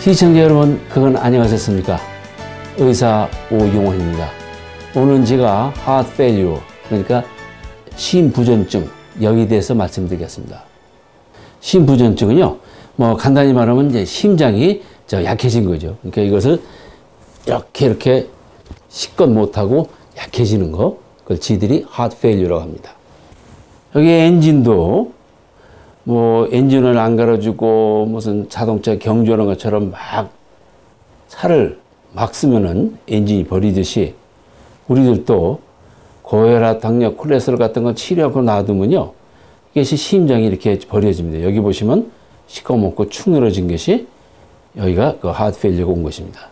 시청자 여러분, 그건 안녕하셨습니까? 의사 오용원입니다. 오늘은 제가 heart failure, 그러니까 심부전증, 여기에 대해서 말씀드리겠습니다. 심부전증은요, 간단히 말하면 이제 심장이 약해진 거죠. 그러니까 이것을 이렇게 실컷 못하고 약해지는 거, 그걸 지들이 heart failure라고 합니다. 여기 엔진도 엔진을 안 갈아주고 무슨 자동차 경주하는 것처럼 막 차를 막 쓰면은 엔진이 버리듯이 우리들도 고혈압, 당뇨, 콜레스테롤 같은 거 치료하고 놔두면요, 이것이 심장이 이렇게 버려집니다. 여기 보시면 시꺼멓고 축 늘어진 것이 여기가 그 하트 페일리어가 온 것입니다.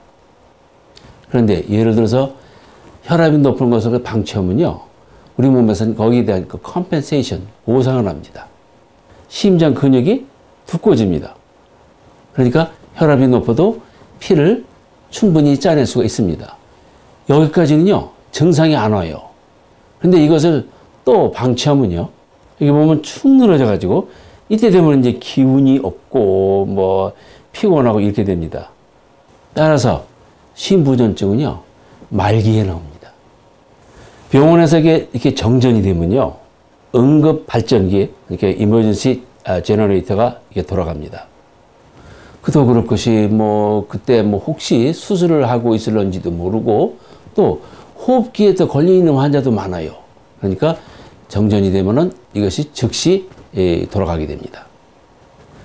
그런데 예를 들어서 혈압이 높은 것을 방치하면요, 우리 몸에서는 거기에 대한 그 컴펜세이션, 보상을 합니다. 심장 근육이 두꺼워집니다. 그러니까 혈압이 높아도 피를 충분히 짜낼 수가 있습니다. 여기까지는요, 증상이 안 와요. 근데 이것을 또 방치하면요, 여기 보면 축 늘어져 가지고 이때 되면 이제 기운이 없고 피곤하고 이렇게 됩니다. 따라서 심부전증은요, 말기에 나옵니다. 병원에서 이렇게 정전이 되면요, 응급 발전기, 이렇게 이머전시 제너레이터가 이게 돌아갑니다. 그도 그럴 것이 그때 혹시 수술을 하고 있을런지도 모르고 또 호흡기에 또 걸려 있는 환자도 많아요. 그러니까 정전이 되면은 이것이 즉시 돌아가게 됩니다.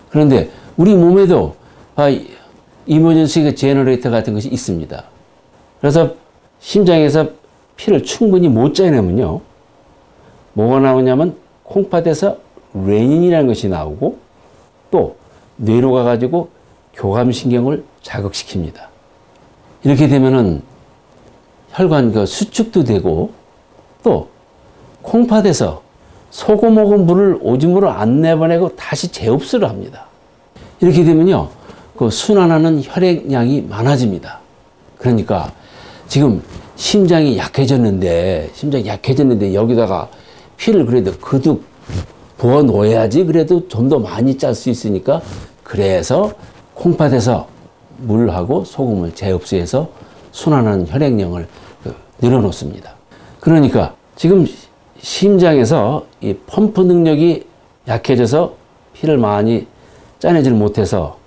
그런데 우리 몸에도 이머전시 제너레이터 같은 것이 있습니다. 그래서 심장에서 피를 충분히 못 짜내면요, 뭐가 나오냐면 콩팥에서 레닌이라는 것이 나오고 또 뇌로 가가지고 교감신경을 자극시킵니다. 이렇게 되면은 혈관 수축도 되고 또 콩팥에서 소금 먹은 물을 오줌으로 안 내보내고 다시 재흡수를 합니다. 이렇게 되면요, 그 순환하는 혈액량이 많아집니다. 그러니까 지금 심장이 약해졌는데 여기다가 피를 그래도 거듭 부어 놓아야지 그래도 좀 더 많이 짤 수 있으니까, 그래서 콩팥에서 물하고 소금을 재흡수해서 순환하는 혈액량을 늘어놓습니다. 그러니까 지금 심장에서 이 펌프 능력이 약해져서 피를 많이 짜내질 못해서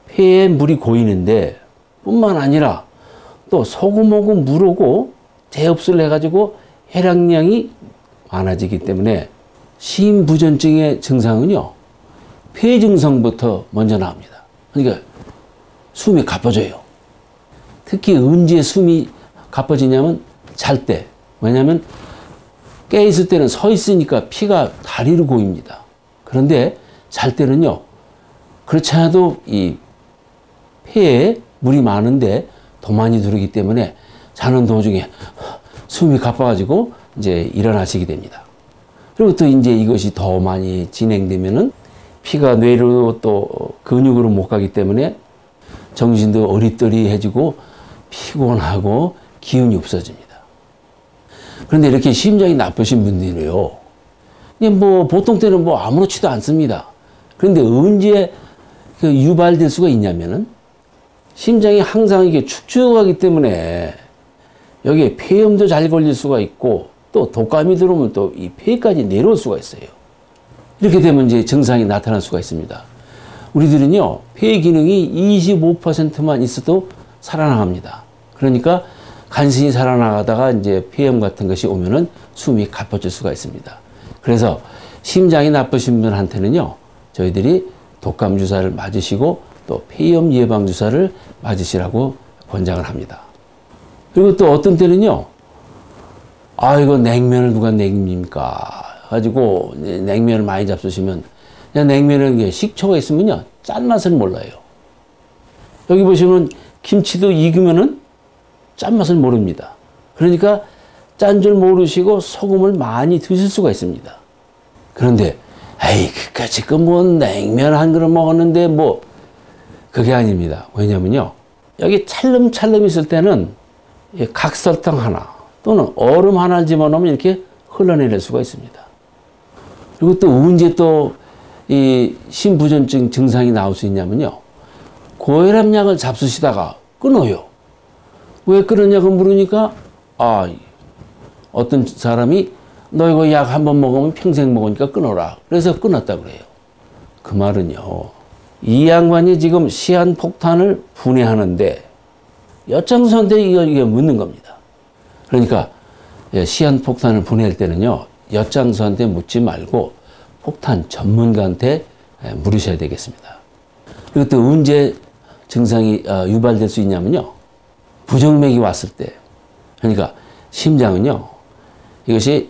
폐에 물이 고이는데, 뿐만 아니라 또 소금하고 물하고 재흡수를 해가지고 혈액량이 많아지기 때문에 심부전증의 증상은요, 폐 증상부터 먼저 나옵니다. 그러니까 숨이 가빠져요. 특히 언제 숨이 가빠지냐면 잘 때. 왜냐하면 깨있을 때는 서 있으니까 피가 다리로 고입니다. 그런데 잘 때는요, 그렇지 않아도 이 폐에 물이 많은데 더 많이 들어오기 때문에 자는 도중에 숨이 가빠가지고 이제 일어나시게 됩니다. 그리고 또 이제 이것이 더 많이 진행되면은 피가 뇌로 또 근육으로 못 가기 때문에 정신도 어리떠리해지고 피곤하고 기운이 없어집니다. 그런데 이렇게 심장이 나쁘신 분들은요, 보통 때는 아무렇지도 않습니다. 그런데 언제 유발될 수가 있냐면은 심장이 항상 이게 축축하기 때문에 여기에 폐염도 잘 걸릴 수가 있고 또 독감이 들어오면 또 이 폐까지 내려올 수가 있어요. 이렇게 되면 이제 증상이 나타날 수가 있습니다. 우리들은요, 폐 기능이 25%만 있어도 살아나갑니다. 그러니까 간신히 살아나가다가 이제 폐염 같은 것이 오면은 숨이 가빠질 수가 있습니다. 그래서 심장이 나쁘신 분한테는요, 저희들이 독감 주사를 맞으시고 또 폐염 예방 주사를 맞으시라고 권장을 합니다. 그리고 또 어떤 때는요, 이거 냉면을 누가 냉입니까? 가지고 냉면을 많이 잡수시면, 그냥 냉면은 식초가 있으면요, 짠맛을 몰라요. 여기 보시면 김치도 익으면은 짠맛을 모릅니다. 그러니까 짠 줄 모르시고 소금을 많이 드실 수가 있습니다. 그런데 지금 냉면 한 그릇 먹었는데 그게 아닙니다. 왜냐면요, 여기 찰름찰름 있을 때는 각설탕 하나 또는 얼음 하나를 집어넣으면 이렇게 흘러내릴 수가 있습니다. 그리고 또 언제 또 이 심부전증 증상이 나올 수 있냐면요, 고혈압약을 잡수시다가 끊어요. 왜 끊었냐고 물으니까 어떤 사람이 너 이거 약 한 번 먹으면 평생 먹으니까 끊어라. 그래서 끊었다 그래요. 그 말은요. 이 양반이 지금 시한폭탄을 분해하는데 엿장수한테 이게 묻는 겁니다. 그러니까 시한폭탄을 분해할 때는요. 엿장수한테 묻지 말고 폭탄 전문가한테 물으셔야 되겠습니다. 그리고 또 언제 증상이 유발될 수 있냐면요. 부정맥이 왔을 때. 그러니까 심장은요. 이것이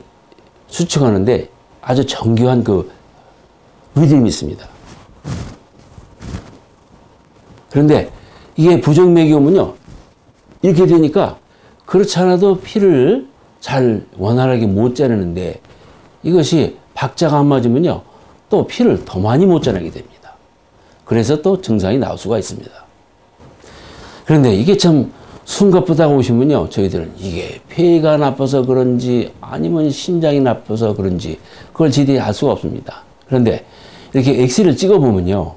수축하는데 아주 정교한 그 리듬이 있습니다. 그런데 이게 부정맥이 오면요. 이렇게 되니까 그렇지 않아도 피를 잘 원활하게 못 짜내는데 이것이 박자가 안 맞으면요. 또 피를 더 많이 못 짜내게 됩니다. 그래서 또 증상이 나올 수가 있습니다. 그런데 이게 참 숨가쁘다고 오시면요. 저희들은 이게 폐가 나빠서 그런지 아니면 심장이 나빠서 그런지 그걸 지대히 알 수가 없습니다. 그런데 이렇게 엑스를 찍어보면요.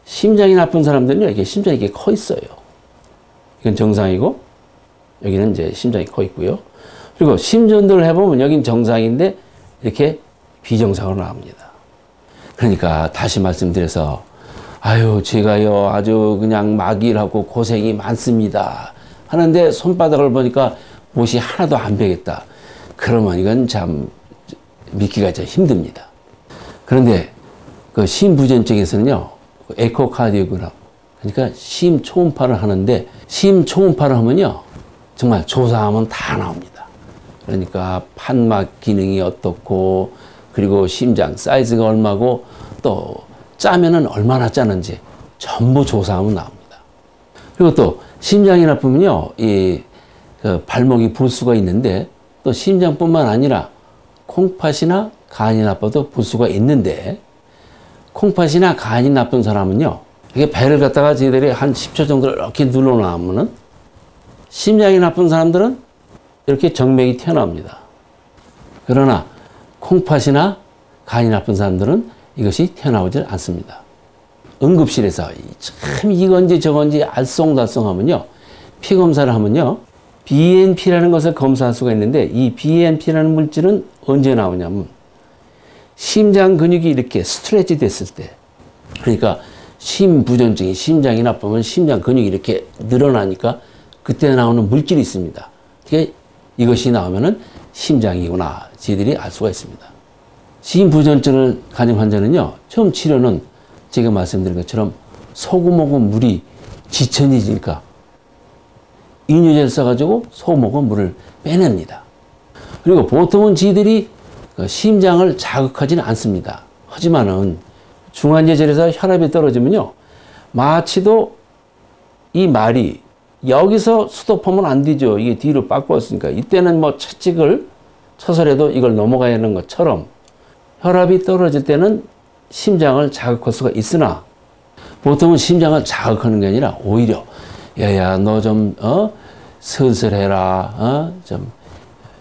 심장이 나쁜 사람들은요. 이게 심장이 이렇게 커 있어요. 이건 정상이고 여기는 이제 심장이 커 있고요. 그리고 심전도를 해보면 여긴 정상인데 이렇게 비정상으로 나옵니다. 그러니까 다시 말씀드려서 제가요 아주 그냥 막일하고 고생이 많습니다 하는데 손바닥을 보니까 못이 하나도 안 베겠다. 그러면 이건 참 믿기가 좀 힘듭니다. 그런데 그 심부전증에서는요 에코카디오그램 그러니까 심초음파를 하는데 심초음파를 하면요 정말 조사하면 다 나옵니다. 그러니까 판막 기능이 어떻고 그리고 심장 사이즈가 얼마고 또 짜면은 얼마나 짜는지 전부 조사하면 나옵니다. 그리고 또 심장이 나쁘면요 그 발목이 볼 수가 있는데 또 심장뿐만 아니라 콩팥이나 간이 나빠도 볼 수가 있는데 콩팥이나 간이 나쁜 사람은요 이게 배를 갖다가 저희들이 한 10초 정도 이렇게 눌러놓으면은 심장이 나쁜 사람들은 이렇게 정맥이 튀어나옵니다. 그러나 콩팥이나 간이 나쁜 사람들은 이것이 튀어나오질 않습니다. 응급실에서 참 이건지 저건지 알쏭달쏭하면요 피 검사를 하면요 BNP라는 것을 검사할 수가 있는데 이 BNP라는 물질은 언제 나오냐면 심장 근육이 이렇게 스트레치 됐을 때 그러니까 심부전증이 심장이 나쁘면 심장 근육이 이렇게 늘어나니까 그때 나오는 물질이 있습니다. 이것이 나오면은 심장이구나 저희들이 알 수가 있습니다. 심부전증을 가진 환자는요 처음 치료는 제가 말씀드린 것처럼 소금하고 물이 지천이니까 이뇨제를 써가지고 소금하고 물을 빼냅니다. 그리고 보통은 저희들이 심장을 자극하지는 않습니다. 하지만은 중환자실에서 혈압이 떨어지면요 마취도 이 말이 여기서 스톱하면 안 되죠. 이게 뒤로 바꾸었으니까 이때는 뭐 채찍을 쳐서라도 이걸 넘어가야 하는 것처럼 혈압이 떨어질 때는 심장을 자극할 수가 있으나 보통은 심장을 자극하는 게 아니라 오히려 야야 너 좀 슬슬 해라 좀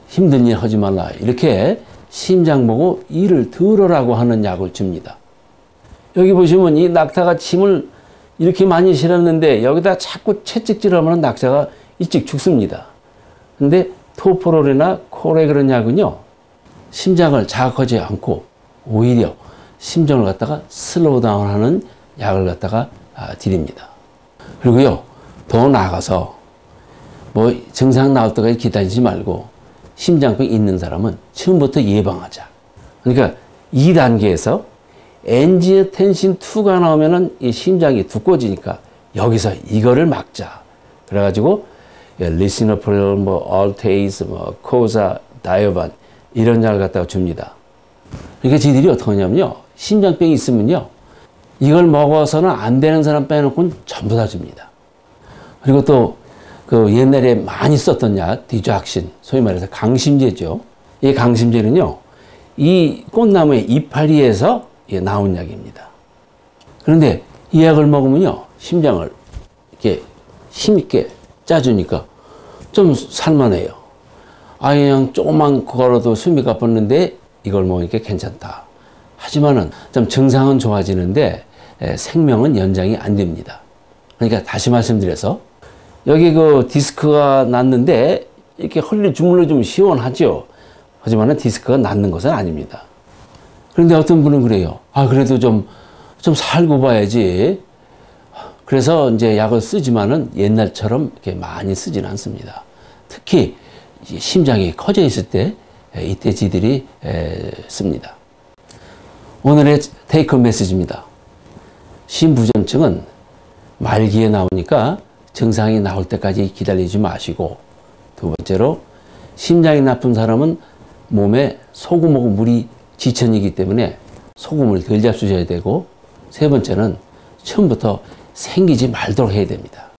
힘든 일 하지 말라 이렇게 심장 보고 일을 들으라고 하는 약을 줍니다. 여기 보시면 이 낙타가 침을 이렇게 많이 실었는데 여기다 자꾸 채찍질하면 낙타가 일찍 죽습니다. 근데 토프롤이나 콜에 그런 약은요 심장을 자극하지 않고 오히려 심장을 갖다가 슬로우 다운하는 약을 갖다가 드립니다. 그리고요 더 나아가서 뭐 증상 나올 때까지 기다리지 말고 심장병 있는 사람은 처음부터 예방하자. 그러니까 2단계에서 엔지오텐신 2가 나오면은 이 심장이 두꺼워지니까 여기서 이거를 막자. 그래가지고 리시노프릴, 얼테이스, 코사, 다이오반 이런 약을 갖다가 줍니다. 그러니까 저희들이 어떻게 하냐면요. 심장병이 있으면요. 이걸 먹어서는 안 되는 사람 빼놓고는 전부 다 줍니다. 그리고 또 그 옛날에 많이 썼던 약, 디작신, 소위 말해서 강심제죠. 이 강심제는요. 이 꽃나무의 이파리에서 나온 약입니다. 그런데 이 약을 먹으면요. 심장을 이렇게 힘있게 짜주니까 좀 살만해요. 그냥 조금만 걸어도 숨이 가쁘는데 이걸 먹으니까 괜찮다. 하지만은 좀 증상은 좋아지는데 생명은 연장이 안 됩니다. 그러니까 다시 말씀드려서 여기 그 디스크가 났는데 이렇게 헐리 주물러 좀 시원하죠. 하지만은 디스크가 낫는 것은 아닙니다. 그런데 어떤 분은 그래요. 아, 그래도 좀 살고 봐야지. 그래서 이제 약을 쓰지만은 옛날처럼 이렇게 많이 쓰지는 않습니다. 특히 심장이 커져 있을 때 이때 지들이 씁니다. 오늘의 테이크 메시지입니다. 심부전증은 말기에 나오니까 증상이 나올 때까지 기다리지 마시고, 두 번째로 심장이 나쁜 사람은 몸에 소금하고 물이 지천이기 때문에 소금을 덜 잡수셔야 되고, 세 번째는 처음부터 생기지 말도록 해야 됩니다.